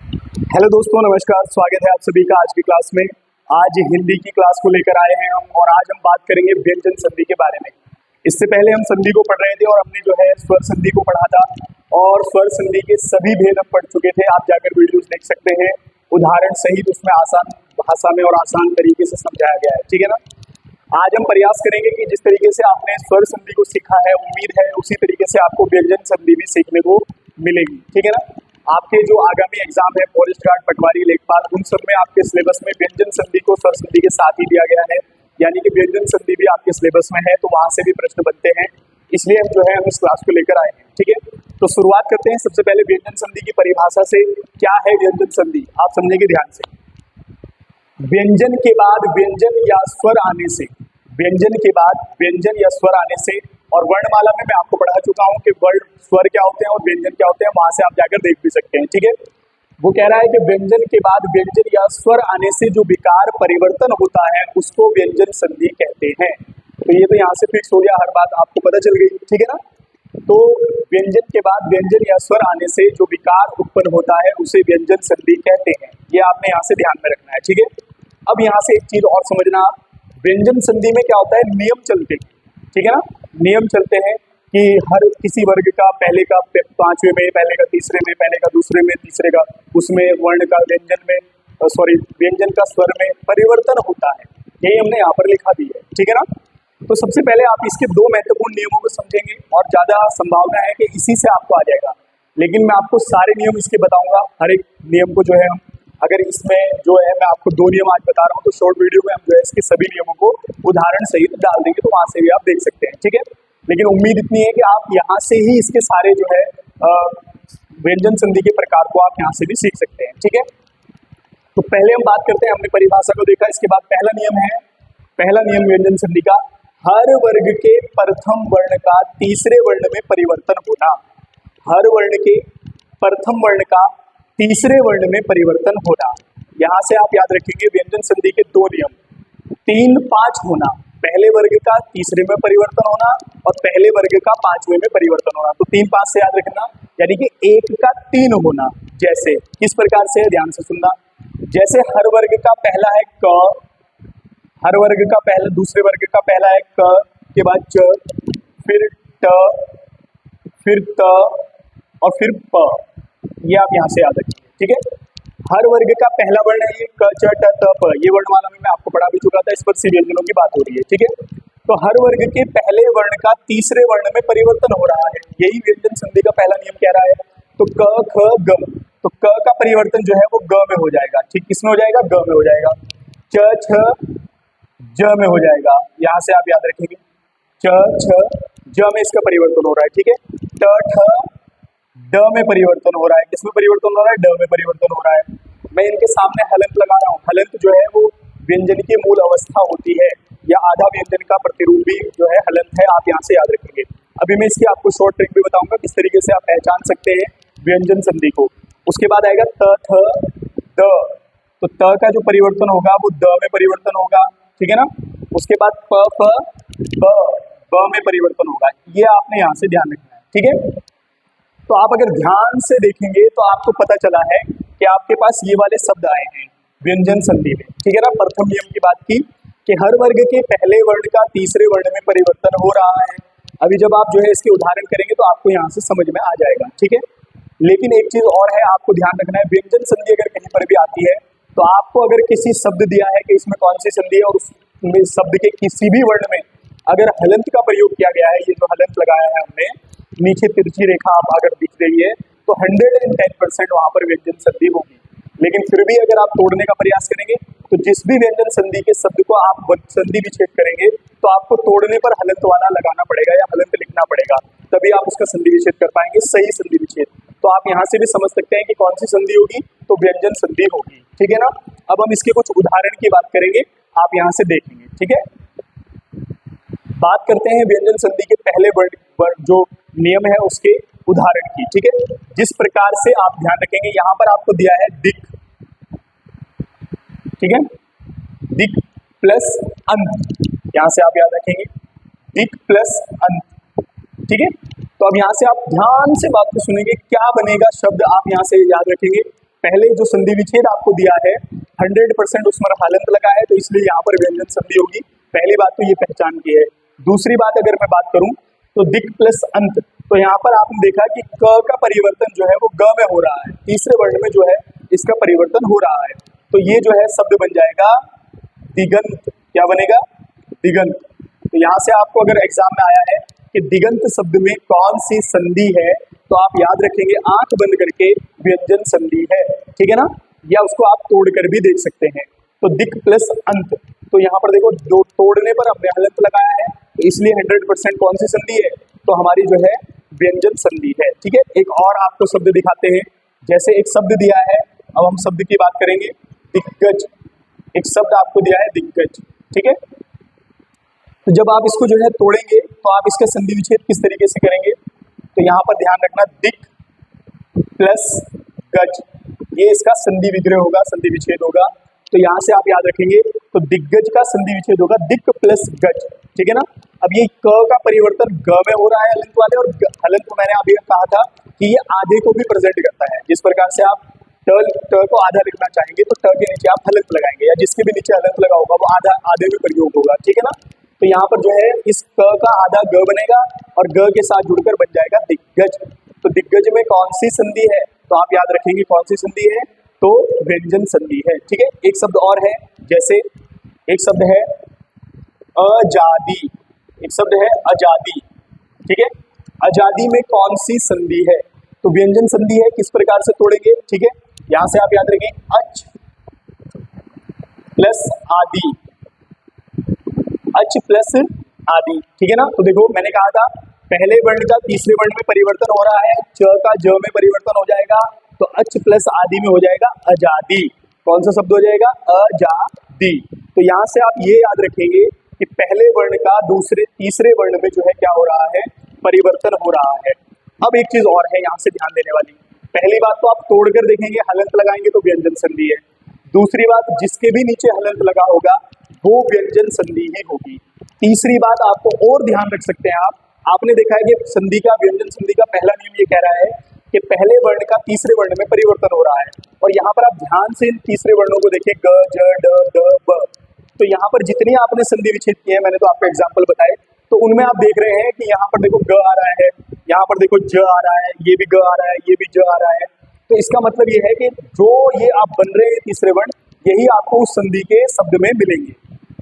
Hello दोस्तों, नमस्कार। स्वागत है आप सभी का आज की क्लास में। आज हिंदी की क्लास को लेकर आए हैं हम, और आज हम बात करेंगे व्यंजन संधि के बारे में। इससे पहले हम संधि को पढ़ रहे थे और हमने जो है स्वर संधि को पढ़ा था, और स्वर संधि के सभी भेद हम पढ़ चुके थे। आप जाकर वीडियोस देख सकते हैं, उदाहरण सहित उसमें आसान भाषा में और आसान तरीके से समझाया गया है, ठीक है ना। आज हम प्रयास करेंगे कि जिस तरीके से आपने स्वर संधि को सीखा है, उम्मीद है उसी तरीके से आपको व्यंजन संधि भी सीखने को मिलेगी, ठीक है ना। आपके जो आगामी एग्जाम है फॉरेस्ट गार्ड, पटवारी, लेखपाल, उन सब में आपके सिलेबस में व्यंजन संधि को स्वर संधि के साथ ही दिया गया है, यानी कि व्यंजन संधि भी आपके सिलेबस में है, तो वहां से भी प्रश्न बनते हैं। इसलिए हम जो है हम इस क्लास को लेकर आए हैं, ठीक है। तो शुरुआत करते हैं सबसे पहले व्यंजन संधि की परिभाषा से। क्या है व्यंजन संधि, आप समझेंगे ध्यान से। व्यंजन के बाद व्यंजन या स्वर आने से, व्यंजन के बाद व्यंजन या स्वर आने से, और वर्णमाला में मैं आपको पढ़ा चुका हूं कि वर्ण स्वर क्या होते हैं और व्यंजन क्या होते हैं, वहां से आप जाकर देख भी सकते हैं, ठीक है। वो कह रहा है कि व्यंजन के बाद व्यंजन या स्वर आने से जो विकार परिवर्तन होता है उसको व्यंजन संधि कहते हैं। तो ये तो यहाँ से फिक्स हो गया, हर बात आपको पता चल गई, ठीक है ना। तो व्यंजन के बाद व्यंजन या स्वर आने से जो विकार उत्पन्न होता है उसे व्यंजन संधि कहते हैं। ये आपने यहाँ से ध्यान में रखना है, ठीक है। अब यहाँ से एक चीज और समझना आप, व्यंजन संधि में क्या होता है, नियम चलते हैं, ठीक है ना। नियम चलते हैं कि हर किसी वर्ग का पहले का पांचवें में, पहले का तीसरे में, पहले का दूसरे में, तीसरे का उसमें, वर्ण का व्यंजन में, व्यंजन का स्वर में परिवर्तन होता है। यही हमने यहाँ पर लिखा दी है, ठीक है ना। तो सबसे पहले आप इसके दो महत्वपूर्ण नियमों को समझेंगे, और ज्यादा संभावना है कि इसी से आपको आ जाएगा, लेकिन मैं आपको सारे नियम इसके बताऊंगा। हर एक नियम को जो है हम, अगर इसमें जो है मैं आपको दो नियम आज बता रहा हूँ, तो शॉर्ट वीडियो में हम जो है इसके सभी नियमों को उदाहरण सहित डाल देंगे, तो वहां से भी आप देख सकते हैं, ठीक है। लेकिन उम्मीद इतनी है कि आप यहाँ से ही इसके सारे जो है व्यंजन संधि के प्रकार को आप यहाँ से भी सीख सकते हैं, ठीक है। तो पहले हम बात करते हैं, हमने परिभाषा को देखा, इसके बाद पहला नियम है, पहला नियम व्यंजन संधि का, हर वर्ग के प्रथम वर्ण का तीसरे वर्ण में परिवर्तन होना। हर वर्ण के प्रथम वर्ण का तीसरे वर्ण में परिवर्तन होना। यहां से आप याद रखेंगे व्यंजन संधि के दो नियम, 3, 5 होना, पहले वर्ग का तीसरे में परिवर्तन होना और पहले वर्ग का पांचवें में परिवर्तन होना। तो 3, 5 से याद रखना, यानी कि 1 का 3 होना। जैसे किस प्रकार से, ध्यान से सुनना। जैसे हर वर्ग का पहला है क, हर वर्ग का पहला, दूसरे वर्ग का पहला है क, के बाद च, फिर ट, फिर त और फिर प। ये आप यहाँ से याद रखिए, ठीक है। हर वर्ग का पहला वर्ण है ये क, च, ट, त, प। ये वर्णमाला में मैं आपको पढ़ा भी चुका था, इस पर सी व्यंजनों की बात हो रही है, ठीक है। तो हर वर्ग के पहले वर्ण का तीसरे वर्ण में परिवर्तन हो रहा है, यही व्यंजन संधि का पहला नियम कह रहा है। तो क, ख, ग, तो क का परिवर्तन जो है वो ग में हो जाएगा, ठीक, किसमें हो जाएगा, ग में हो जाएगा। च, छ, ज में हो जाएगा, यहाँ से आप याद रखेंगे। च, छ, ज में इसका परिवर्तन हो रहा है, ठीक है। ट, ठ, ड में परिवर्तन हो रहा है, किसमें परिवर्तन हो रहा है, ड में परिवर्तन हो रहा है। मैं इनके सामने हलंत लगा रहा हूँ, हलंत जो है वो व्यंजन की मूल अवस्था होती है, या आधा व्यंजन का प्रतिरूप भी जो है हलंत है, आप यहाँ से याद रखेंगे। अभी मैं इसकी आपको शॉर्ट ट्रिक भी बताऊंगा, किस तरीके से आप पहचान सकते हैं व्यंजन संधि को। उसके बाद आएगा त, थ, द, तो त का जो परिवर्तन होगा वो द में परिवर्तन होगा, ठीक है ना। उसके बाद प, फ, ब में परिवर्तन होगा, ये आपने यहाँ से ध्यान रखना है, ठीक है। तो आप अगर ध्यान से देखेंगे तो आपको पता चला है कि आपके पास ये वाले शब्द आए हैं व्यंजन संधि में, ठीक है ना। प्रथम नियम की बात की कि हर वर्ग के पहले वर्ण का तीसरे वर्ण में परिवर्तन हो रहा है। अभी जब आप जो है इसके उदाहरण करेंगे तो आपको यहाँ से समझ में आ जाएगा, ठीक है। लेकिन एक चीज और है, आपको ध्यान रखना है, व्यंजन संधि अगर कहीं पर भी आती है तो आपको अगर किसी शब्द दिया है कि इसमें कौन सी संधि है, और उस शब्द के किसी भी वर्ण में अगर हलंत का प्रयोग किया गया है, ये जो हलंत लगाया है हमने, नीचे तिरछी रेखा आप अगर दिख रही है, तो 110% वहां पर व्यंजन संधि होगी। लेकिन फिर भी अगर आप तोड़ने का प्रयास करेंगे तो जिस भी व्यंजन संधि के शब्द को आप संधि विच्छेद करेंगे तो आपको तोड़ने पर हलंत वाला लगाना पड़ेगा या हलंत लिखना पड़ेगा, तभी आप उसका संधि विच्छेद कर पाएंगे, सही संधि विच्छेद। तो आप यहाँ से भी समझ सकते हैं कि कौन सी संधि होगी, तो व्यंजन संधि होगी, ठीक है ना। अब हम इसके कुछ उदाहरण की बात करेंगे, आप यहाँ से देखेंगे, ठीक है। बात करते हैं व्यंजन संधि के पहले वर्ड जो नियम है उसके उदाहरण की, ठीक है। जिस प्रकार से आप ध्यान रखेंगे, यहाँ पर आपको दिया है दिक, ठीक है, दिक प्लस अंत, यहाँ से आप याद रखेंगे दिक प्लस अंत, ठीक है। तो अब यहाँ से आप ध्यान से बात को सुनेंगे, क्या बनेगा शब्द, आप यहाँ से याद रखेंगे। पहले जो संधि विच्छेद आपको दिया है 100% उसमें हलंत लगा है, तो इसलिए यहाँ पर व्यंजन संधि होगी। पहली बात तो ये पहचान की है। दूसरी बात अगर मैं बात करूं तो दिक् प्लस अंत, तो यहाँ पर आपने देखा कि क का परिवर्तन जो है वो ग में हो रहा है, तीसरे वर्ण में जो है इसका परिवर्तन हो रहा है, तो ये जो है शब्द बन जाएगा दिगंत। क्या बनेगा? दिगंत। तो यहाँ से आपको अगर एग्जाम में आया है कि दिगंत शब्द में कौन सी संधि है, तो आप याद रखेंगे आंख बंद करके व्यंजन संधि है, ठीक है ना, या उसको आप तोड़कर भी देख सकते हैं। तो दिक् प्लस अंत, तो यहाँ पर देखो दो तोड़ने पर हमने हलंत लगाया है, तो इसलिए 100% कौन सी संधि है, तो हमारी जो है व्यंजन संधि है, ठीक है। एक और आपको शब्द दिखाते हैं, जैसे एक शब्द दिया है, अब हम शब्द की बात करेंगे, दिग्गज। एक शब्द आपको दिया है दिग्गज, ठीक है। तो जब आप इसको जो है तोड़ेंगे तो आप इसका संधि विच्छेद किस तरीके से करेंगे, तो यहाँ पर ध्यान रखना दिक् प्लस गज, ये इसका संधि विग्रह होगा, संधि विच्छेद होगा। तो यहाँ से आप याद रखेंगे तो दिग्गज का संधि विच्छेद होगा दिक् प्लस गज, ठीक है ना। अब ये क का परिवर्तन ग में हो रहा है हलंत वाले, और हलंत मैंने अभी कहा था कि ये आधे को भी प्रेजेंट करता है। जिस प्रकार से आप ट को आधा लिखना चाहेंगे तो ट के नीचे आप हलंत लगाएंगे, या जिसके भी नीचे हलंत लगा होगा वो आधा आधे में प्रयोग होगा, ठीक है ना। तो यहाँ पर जो है इस क का आधा ग बनेगा और ग के साथ जुड़कर बन जाएगा दिग्गज। तो दिग्गज में कौन सी संधि है, तो आप याद रखेंगे कौन सी संधि है, तो व्यंजन संधि है, ठीक है। एक शब्द और है, जैसे एक शब्द है अजादी, एक शब्द है आजादी, ठीक है। आजादी में कौन सी संधि है, तो व्यंजन संधि है, किस प्रकार से तोड़ेंगे, ठीक है। यहां से आप याद रखेंगे अच प्लस आदि, अच प्लस आदि, ठीक है ना। तो देखो मैंने कहा था पहले वर्ण का तीसरे वर्ण में परिवर्तन हो रहा है, च का ज में परिवर्तन हो जाएगा, तो अच प्लस आदि में हो जाएगा आजादी। कौन सा शब्द हो जाएगा? आजादी। तो यहाँ से आप ये याद रखेंगे कि पहले वर्ण का दूसरे तीसरे वर्ण में जो है क्या हो रहा है, परिवर्तन हो रहा है। अब एक चीज और है यहाँ से ध्यान देने वाली, पहली बात तो आप तोड़कर देखेंगे, हलंत लगाएंगे तो व्यंजन संधि है। दूसरी बात, जिसके भी नीचे हलंत लगा होगा वो व्यंजन संधि ही होगी। तीसरी बात आपको और ध्यान रख सकते हैं आपने देखा है कि संधि का व्यंजन संधि का पहला नियम ये कह रहा है कि पहले वर्ण का तीसरे वर्ण में परिवर्तन हो रहा है, और यहाँ पर आप ध्यान से इन तीसरे वर्णों को देखिए, ग ज ड द ब। तो यहाँ पर जितनी आपने संधि विच्छेद किए हैं, मैंने तो आपको एग्जाम्पल बताए, तो उनमें आप देख रहे हैं कि यहाँ पर देखो ग आ रहा है, यहाँ पर देखो ज आ रहा है, ये भी ग आ रहा है, ये भी ज आ रहा है। तो इसका मतलब ये है कि जो ये आप बन रहे हैं तीसरे वर्ण, यही आपको उस संधि के शब्द में मिलेंगे।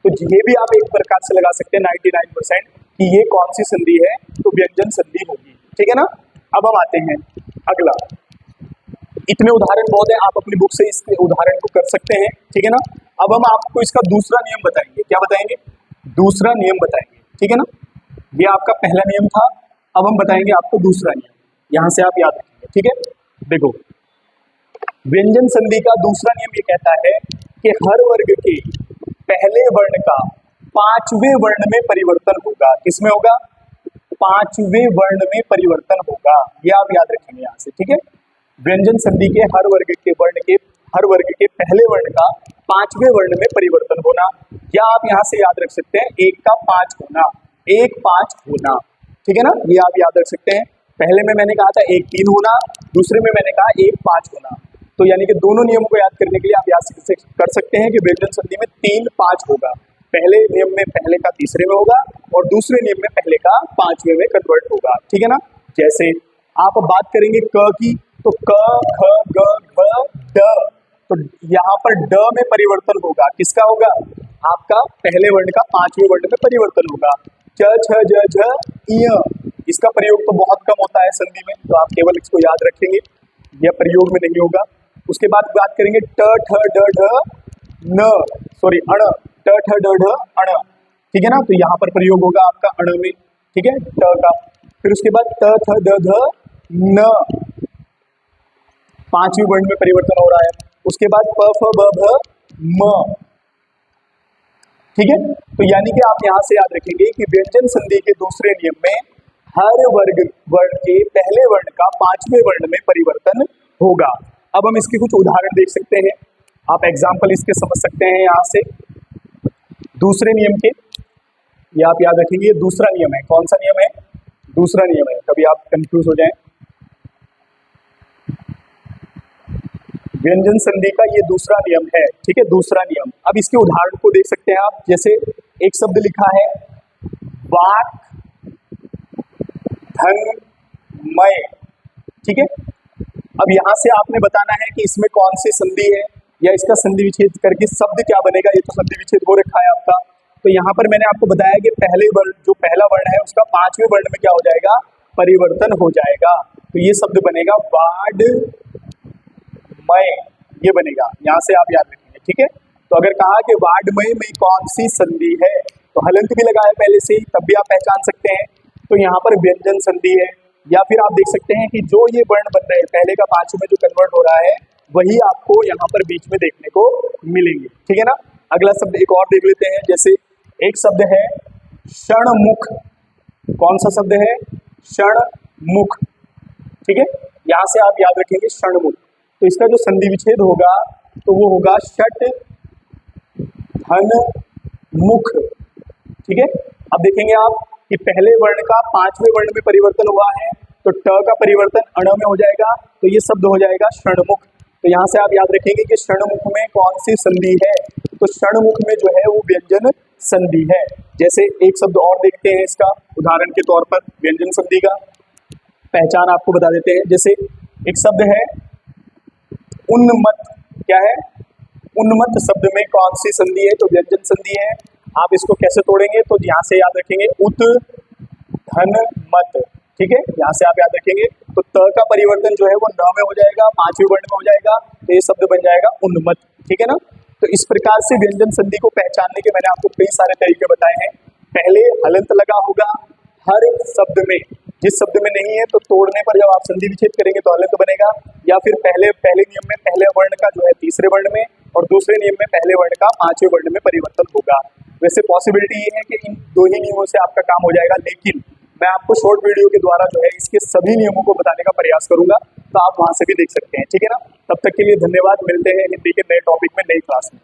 तो ये भी आप एक प्रकार से लगा सकते हैं 99% कि ये कौन सी संधि है, तो व्यंजन संधि होगी, ठीक है ना। अब हम आते हैं अगला, इतने उदाहरण बहुत है, आप अपनी बुक से इस उदाहरण को कर सकते हैं, ठीक है ना। अब हम आपको इसका दूसरा नियम बताएंगे, क्या बताएंगे? दूसरा नियम बताएंगे, ठीक है ना। ये आपका पहला नियम था, अब हम बताएंगे आपको दूसरा नियम, यहां से आप याद रखेंगे, ठीक है। देखो व्यंजन संधि का दूसरा नियम ये कहता है कि हर वर्ग के पहले वर्ण का पांचवें वर्ण में परिवर्तन होगा। किसमें होगा? पांचवें वर्ण में परिवर्तन होगा, ये आप याद रखेंगे यहां से, ठीक है। व्यंजन संधि के हर वर्ग के पहले वर्ण का पांचवें वर्ण में परिवर्तन होना, या आप यहां से याद रख सकते हैं एक का 5 होना, 1 5 होना, ठीक है ना। ये आप याद रख सकते हैं। पहले में मैंने कहा था 1 3 होना, दूसरे में मैंने कहा 1 5 होना। तो यानी कि दोनों नियम को याद करने के लिए आप याद कर सकते हैं कि व्यंजन संधि में 3 5 होगा। पहले नियम में पहले का तीसरे में होगा, और दूसरे नियम में पहले का पांचवें में कन्वर्ट होगा, ठीक है ना। जैसे आप बात करेंगे क की, तो क ख ग घ ड, तो यहाँ पर ड में परिवर्तन होगा, किसका होगा? आपका पहले वर्ण का पांचवें वर्ण में परिवर्तन होगा। च छ ज झ य, इसका प्रयोग तो बहुत कम होता है संधि में, तो आप केवल इसको याद रखेंगे, यह प्रयोग में नहीं होगा। उसके बाद बात करेंगे ट ठ ड ढ न, सॉरी अण, ट ठ ड ढ अण, ठीक है ना। तो यहाँ पर प्रयोग होगा आपका अण में, ठीक है, ट का। फिर उसके बाद त थ द ध न, पांचवें वर्ण में परिवर्तन हो रहा है। उसके बाद प फ ब भ म, ठीक है। तो यानी कि आप यहां से याद रखेंगे कि व्यंजन संधि के दूसरे नियम में हर वर्ण के पहले वर्ण का पांचवें वर्ण में परिवर्तन होगा। अब हम इसके कुछ उदाहरण देख सकते हैं, आप एग्जाम्पल इसके समझ सकते हैं यहां से दूसरे नियम के, ये आप याद रखेंगे। ये दूसरा नियम है, कौन सा नियम है? दूसरा नियम है, कभी आप कंफ्यूज हो जाएं। व्यंजन संधि का ये दूसरा नियम है, ठीक है, दूसरा नियम। अब इसके उदाहरण को देख सकते हैं आप, जैसे एक शब्द लिखा है वाक धन मय, ठीक है। अब यहां से आपने बताना है कि इसमें कौन सी संधि है या इसका संधि विच्छेद करके शब्द क्या बनेगा। ये तो संधि विच्छेद हो रखा है आपका। तो यहाँ पर मैंने आपको बताया कि पहले वर्ण, जो पहला वर्ण है उसका पांचवें वर्ण में क्या हो जाएगा, परिवर्तन हो जाएगा। तो ये शब्द बनेगा वाड मय, ये बनेगा, यहाँ से आप याद रखेंगे, ठीक है। तो अगर कहा कि वाडमय में कौन सी संधि है, तो हलंत भी लगाया पहले से ही, तब भी आप पहचान सकते हैं। तो यहाँ पर व्यंजन संधि है, या फिर आप देख सकते हैं कि जो ये वर्ण बन रहे हैं पहले का पांचवें में जो कन्वर्ट हो रहा है वही आपको यहाँ पर बीच में देखने को मिलेंगे, ठीक है ना। अगला शब्द एक और देख लेते हैं, जैसे एक शब्द है क्षणमुख। कौन सा शब्द है, क्षणमुख, ठीक है। यहाँ से आप याद रखेंगे क्षणमुख। तो इसका जो संधि विच्छेद होगा तो वो होगा षट धन मुख, ठीक है। अब देखेंगे आप कि पहले वर्ण का पांचवें वर्ण में परिवर्तन हुआ है, तो ट का परिवर्तन अण में हो जाएगा, तो ये शब्द हो जाएगा क्षणमुख। तो यहाँ से आप याद रखेंगे कि क्षणमुख में कौन सी संधि है, तो क्षणमुख में जो है वो व्यंजन संधि है। जैसे एक शब्द और देखते हैं इसका उदाहरण के तौर पर, व्यंजन संधि का पहचान आपको बता देते हैं। जैसे एक शब्द है उन्मत्त, क्या है, उन्मत्त शब्द में कौन सी संधि है, तो व्यंजन संधि है। आप इसको कैसे तोड़ेंगे, तो यहाँ से याद रखेंगे उत धन मत, ठीक है, यहाँ से आप याद रखेंगे। तो त का परिवर्तन जो है वो न में हो जाएगा, पांचवें वर्ण में हो जाएगा, तो ये शब्द बन जाएगा उन्मत्त, ठीक है ना। तो इस प्रकार से व्यंजन संधि को पहचानने के मैंने आपको कई सारे तरीके बताए हैं। पहले हलंत लगा होगा हर शब्द में, जिस शब्द में नहीं है तो तोड़ने पर जब आप संधि विच्छेद करेंगे तो हलंत बनेगा, या फिर पहले नियम में पहले वर्ण का जो है तीसरे वर्ण में, और दूसरे नियम में पहले वर्ण का पांचवें वर्ण में परिवर्तन होगा। वैसे पॉसिबिलिटी ये है कि इन दो ही नियमों से आपका काम हो जाएगा, लेकिन मैं आपको शॉर्ट वीडियो के द्वारा जो है इसके सभी नियमों को बताने का प्रयास करूंगा, तो आप वहां से भी देख सकते हैं, ठीक है ना। तब तक के लिए धन्यवाद, मिलते हैं हिंदी के नए टॉपिक में नई क्लास में।